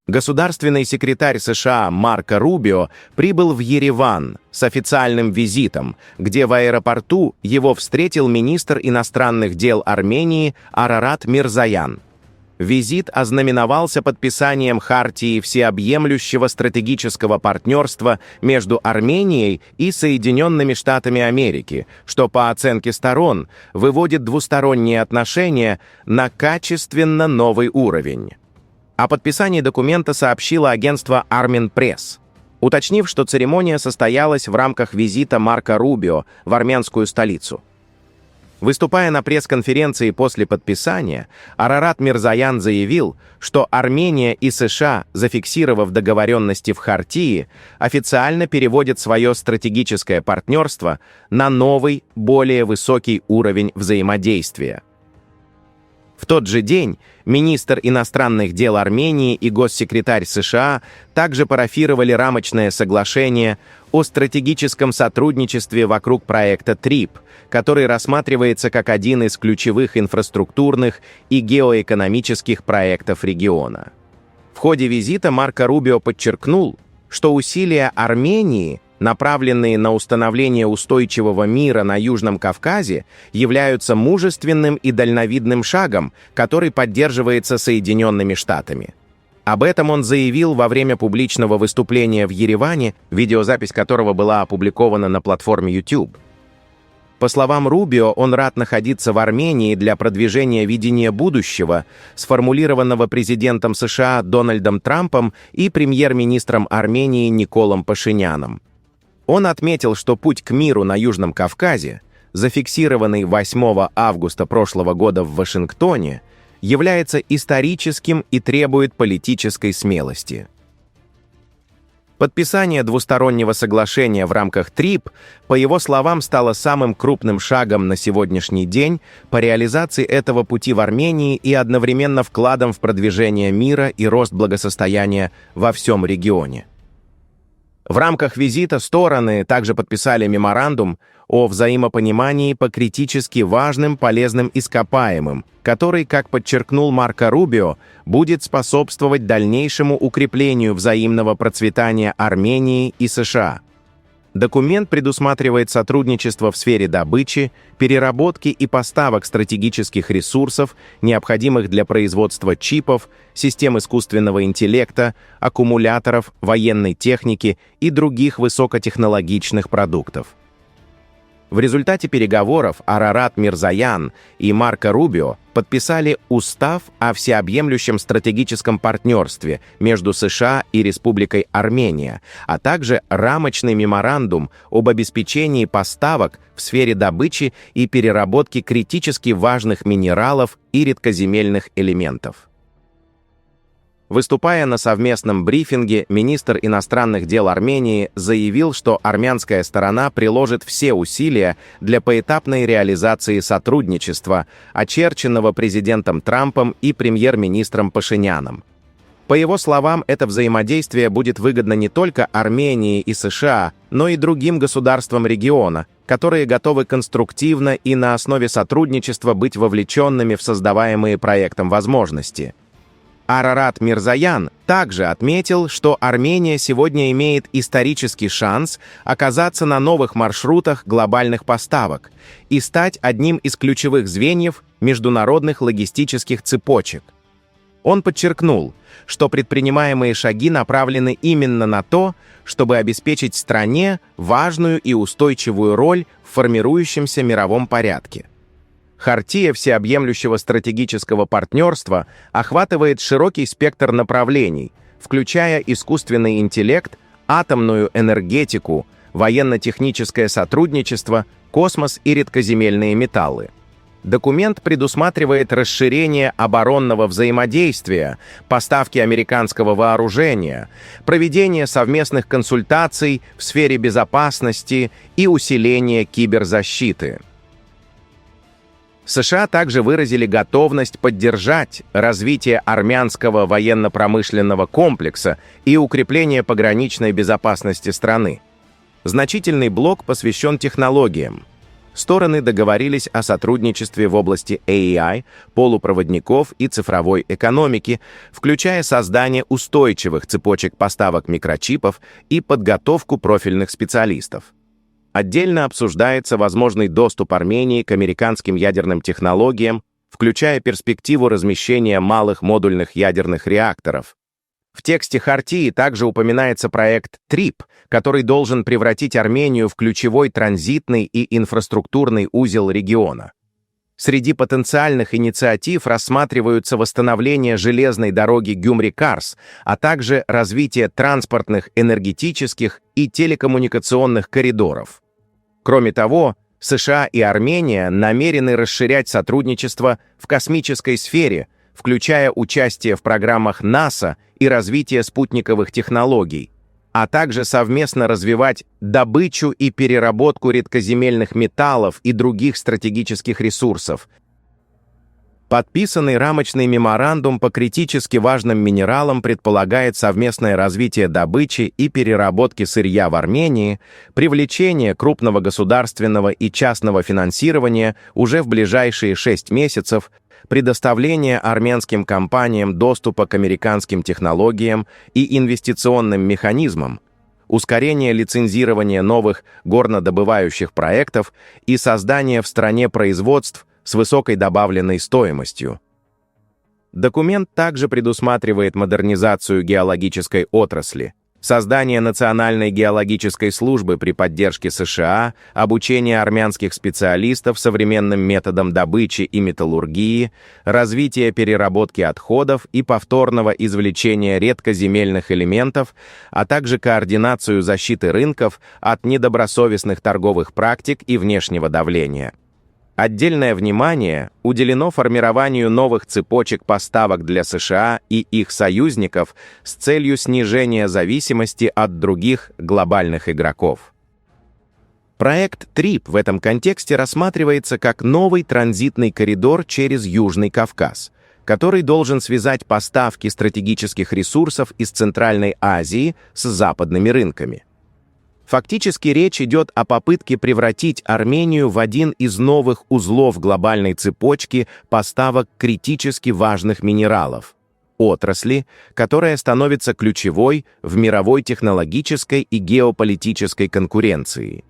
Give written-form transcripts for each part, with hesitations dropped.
Государственный секретарь США Марко Рубио прибыл в Ереван с официальным визитом, где в аэропорту его встретил министр иностранных дел Армении Арарат Мирзоян. Визит ознаменовался подписанием Хартии всеобъемлющего стратегического партнерства между Арменией и Соединенными Штатами Америки, что, по оценке сторон, выводит двусторонние отношения на качественно новый уровень. О подписании документа сообщило агентство Armen Press, уточнив, что церемония состоялась в рамках визита Марко Рубио в армянскую столицу. Выступая на пресс-конференции после подписания, Арарат Мирзоян заявил, что Армения и США, зафиксировав договоренности в Хартии, официально переводят свое стратегическое партнерство на новый, более высокий уровень взаимодействия. В тот же день министр иностранных дел Армении и госсекретарь США также парафировали рамочное соглашение о стратегическом сотрудничестве вокруг проекта ТРИП, который рассматривается как один из ключевых инфраструктурных и геоэкономических проектов региона. В ходе визита Марко Рубио подчеркнул, что усилия Армении, направленные на установление устойчивого мира на Южном Кавказе, являются мужественным и дальновидным шагом, который поддерживается Соединенными Штатами. Об этом он заявил во время публичного выступления в Ереване, видеозапись которого была опубликована на платформе YouTube. По словам Рубио, он рад находиться в Армении для продвижения видения будущего, сформулированного президентом США Дональдом Трампом и премьер-министром Армении Николом Пашиняном. Он отметил, что путь к миру на Южном Кавказе, зафиксированный 8 августа прошлого года в Вашингтоне, является историческим и требует политической смелости. Подписание двустороннего соглашения в рамках ТРИП, по его словам, стало самым крупным шагом на сегодняшний день по реализации этого пути в Армении и одновременно вкладом в продвижение мира и рост благосостояния во всем регионе. В рамках визита стороны также подписали меморандум о взаимопонимании по критически важным полезным ископаемым, который, как подчеркнул Марко Рубио, будет способствовать дальнейшему укреплению взаимного процветания Армении и США. Документ предусматривает сотрудничество в сфере добычи, переработки и поставок стратегических ресурсов, необходимых для производства чипов, систем искусственного интеллекта, аккумуляторов, военной техники и других высокотехнологичных продуктов. В результате переговоров Арарат Мирзоян и Марко Рубио подписали Устав о всеобъемлющем стратегическом партнерстве между США и Республикой Армения, а также рамочный меморандум об обеспечении поставок в сфере добычи и переработки критически важных минералов и редкоземельных элементов. Выступая на совместном брифинге, министр иностранных дел Армении заявил, что армянская сторона приложит все усилия для поэтапной реализации сотрудничества, очерченного президентом Трампом и премьер-министром Пашиняном. По его словам, это взаимодействие будет выгодно не только Армении и США, но и другим государствам региона, которые готовы конструктивно и на основе сотрудничества быть вовлеченными в создаваемые проектом возможности. Арарат Мирзоян также отметил, что Армения сегодня имеет исторический шанс оказаться на новых маршрутах глобальных поставок и стать одним из ключевых звеньев международных логистических цепочек. Он подчеркнул, что предпринимаемые шаги направлены именно на то, чтобы обеспечить стране важную и устойчивую роль в формирующемся мировом порядке. Хартия всеобъемлющего стратегического партнерства охватывает широкий спектр направлений, включая искусственный интеллект, атомную энергетику, военно-техническое сотрудничество, космос и редкоземельные металлы. Документ предусматривает расширение оборонного взаимодействия, поставки американского вооружения, проведение совместных консультаций в сфере безопасности и усиление киберзащиты. США также выразили готовность поддержать развитие армянского военно-промышленного комплекса и укрепление пограничной безопасности страны. Значительный блок посвящен технологиям. стороны договорились о сотрудничестве в области AI, полупроводников и цифровой экономики, включая создание устойчивых цепочек поставок микрочипов и подготовку профильных специалистов. Отдельно обсуждается возможный доступ Армении к американским ядерным технологиям, включая перспективу размещения малых модульных ядерных реакторов. В тексте хартии также упоминается проект TRIP, который должен превратить Армению в ключевой транзитный и инфраструктурный узел региона. Среди потенциальных инициатив рассматриваются восстановление железной дороги Гюмри-Карс, а также развитие транспортных, энергетических и телекоммуникационных коридоров. Кроме того, США и Армения намерены расширять сотрудничество в космической сфере, включая участие в программах НАСА и развитие спутниковых технологий, а также совместно развивать добычу и переработку редкоземельных металлов и других стратегических ресурсов. Подписанный рамочный меморандум по критически важным минералам предполагает совместное развитие добычи и переработки сырья в Армении, привлечение крупного государственного и частного финансирования уже в ближайшие 6 месяцев, предоставление армянским компаниям доступа к американским технологиям и инвестиционным механизмам, ускорение лицензирования новых горнодобывающих проектов и создание в стране производств с высокой добавленной стоимостью. Документ также предусматривает модернизацию геологической отрасли, создание Национальной геологической службы при поддержке США, обучение армянских специалистов современным методам добычи и металлургии, развитие переработки отходов и повторного извлечения редкоземельных элементов, а также координацию защиты рынков от недобросовестных торговых практик и внешнего давления. Отдельное внимание уделено формированию новых цепочек поставок для США и их союзников с целью снижения зависимости от других глобальных игроков. Проект TRIP в этом контексте рассматривается как новый транзитный коридор через Южный Кавказ, который должен связать поставки стратегических ресурсов из Центральной Азии с западными рынками. Фактически речь идет о попытке превратить Армению в один из новых узлов глобальной цепочки поставок критически важных минералов, отрасли, которая становится ключевой в мировой технологической и геополитической конкуренции.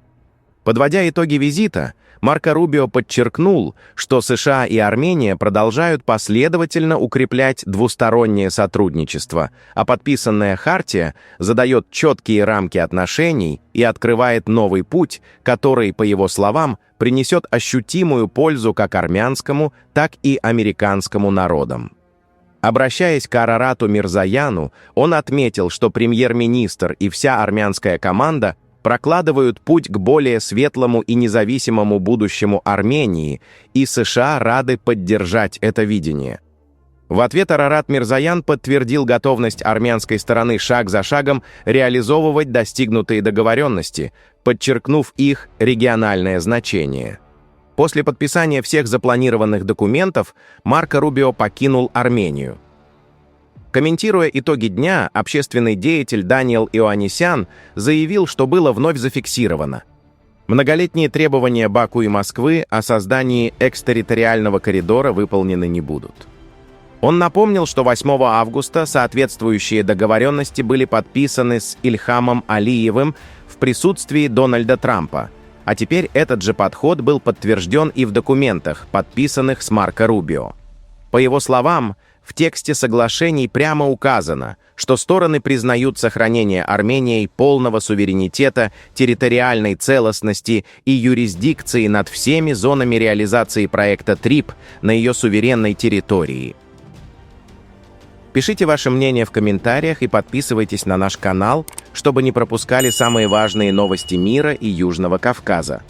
Подводя итоги визита, Марко Рубио подчеркнул, что США и Армения продолжают последовательно укреплять двустороннее сотрудничество, а подписанная хартия задает четкие рамки отношений и открывает новый путь, который, по его словам, принесет ощутимую пользу как армянскому, так и американскому народам. Обращаясь к Арарату Мирзояну, он отметил, что премьер-министр и вся армянская команда прокладывают путь к более светлому и независимому будущему Армении, и США рады поддержать это видение. В ответ Арарат Мирзоян подтвердил готовность армянской стороны шаг за шагом реализовывать достигнутые договоренности, подчеркнув их региональное значение. После подписания всех запланированных документов Марко Рубио покинул Армению. Комментируя итоги дня, общественный деятель Даниэл Иоаннисян заявил, что было вновь зафиксировано: многолетние требования Баку и Москвы о создании экстерриториального коридора выполнены не будут. Он напомнил, что 8 августа соответствующие договоренности были подписаны с Ильхамом Алиевым в присутствии Дональда Трампа, а теперь этот же подход был подтвержден и в документах, подписанных с Марко Рубио. По его словам, в тексте соглашений прямо указано, что стороны признают сохранение Арменией полного суверенитета, территориальной целостности и юрисдикции над всеми зонами реализации проекта TRIP на ее суверенной территории. Пишите ваше мнение в комментариях и подписывайтесь на наш канал, чтобы не пропускали самые важные новости мира и Южного Кавказа.